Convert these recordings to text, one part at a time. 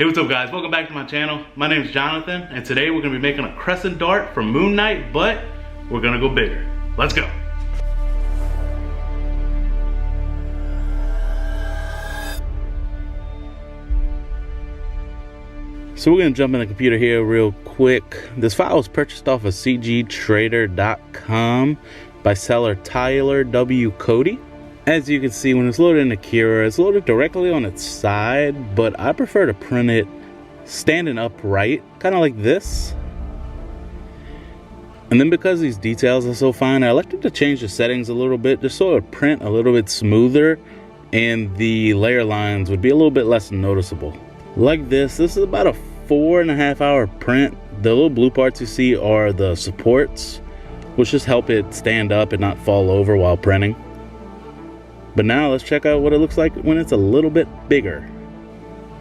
Hey, what's up guys? Welcome back to my channel. My name is Jonathan, and today we're gonna be making a crescent dart for Moon Knight, but we're gonna go bigger. Let's go. So we're gonna jump in the computer here real quick. This file was purchased off of cgtrader.com by seller Tyler W. Cody. As you can see, when it's loaded in Akira, it's loaded directly on its side, but I prefer to print it standing upright, kind of like this. And then because these details are so fine, I elected to change the settings a little bit just so it would print a little bit smoother and the layer lines would be a little bit less noticeable. Like this is about a 4.5 hour print. The little blue parts you see are the supports, which just help it stand up and not fall over while printing. But now let's check out what it looks like when it's a little bit bigger.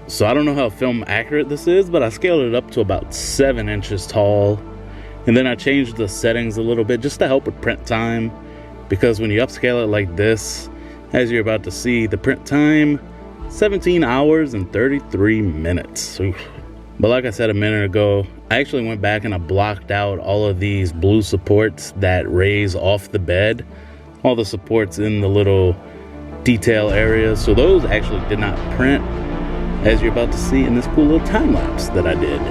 So I don't know how film accurate this is, but I scaled it up to about 7 inches tall. And then I changed the settings a little bit just to help with print time. Because when you upscale it like this, as you're about to see, the print time, 17 hours and 33 minutes. Oof. But like I said a minute ago, I actually went back and I blocked out all of these blue supports that raise off the bed. All the supports in the little detail areas, so those actually did not print, as you're about to see in this cool little time lapse that I did.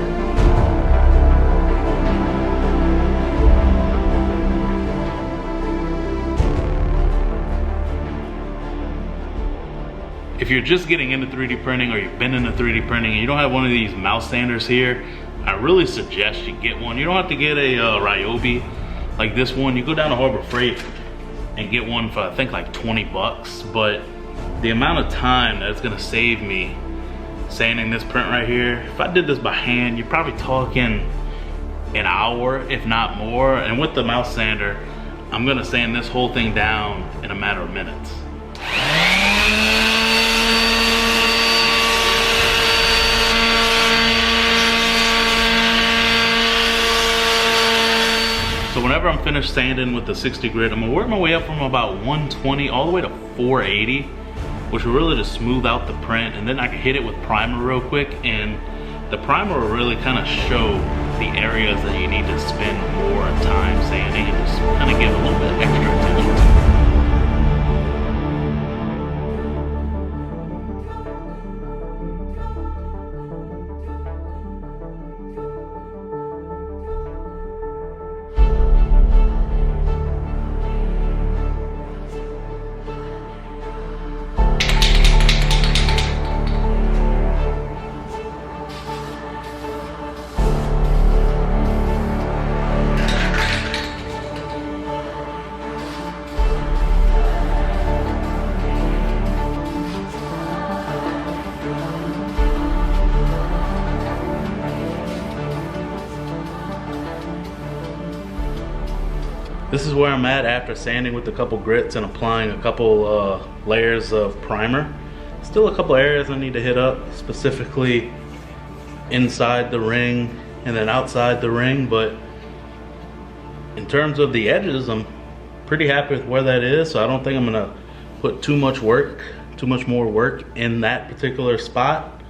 If you're just getting into 3D printing, or you've been into 3D printing and you don't have one of these mouse sanders here, I really suggest you get one. You don't have to get a Ryobi like this one. You go down to Harbor Freight and get one for I think like 20 bucks, but the amount of time that it's gonna save me sanding this print right here, if I did this by hand, you're probably talking an hour, if not more. And with the mouse sander, I'm gonna sand this whole thing down in a matter of minutes. So whenever I'm finished sanding with the 60 grit, I'm gonna work my way up from about 120 all the way to 480, which will really just smooth out the print, and then I can hit it with primer real quick, and the primer will really kind of show the areas that you need to spend more time sanding and just kind of give a little bit extra attention to. This is where I'm at after sanding with a couple grits and applying a couple layers of primer. Still a couple areas I need to hit up, specifically inside the ring and then outside the ring, but in terms of the edges, I'm pretty happy with where that is, so I don't think I'm gonna put too much more work in that particular spot.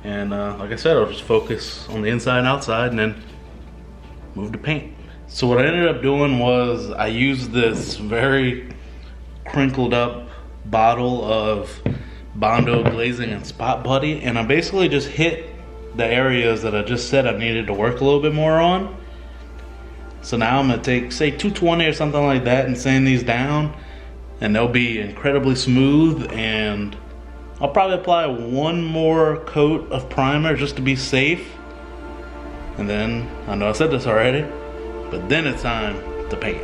And like I said, I'll just focus on the inside and outside and then move to paint. So what I ended up doing was I used this very crinkled up bottle of Bondo glazing and spot putty, and I basically just hit the areas that I just said I needed to work a little bit more on. So now I'm gonna take, say, 220 or something like that and sand these down, and they'll be incredibly smooth. And I'll probably apply one more coat of primer just to be safe. And then, I know I said this already, but then it's time to paint.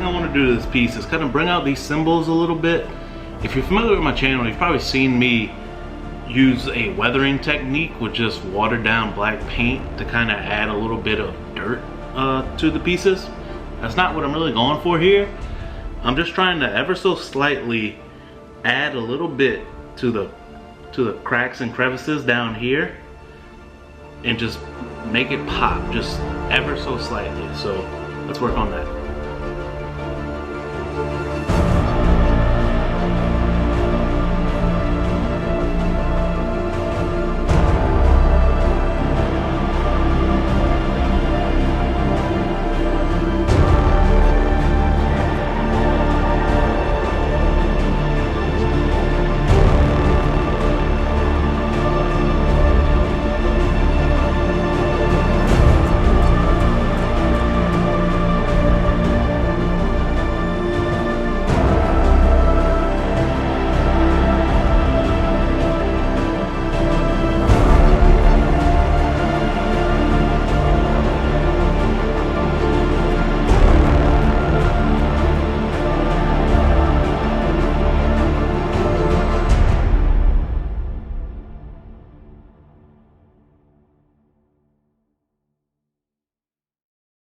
thing I want to do to this piece is kind of bring out these symbols a little bit. If you're familiar with my channel, you've probably seen me use a weathering technique with just watered down black paint to kind of add a little bit of dirt to the pieces. That's not what I'm really going for here. I'm just trying to ever so slightly add a little bit to the cracks and crevices down here and just make it pop just ever so slightly. So let's work on that.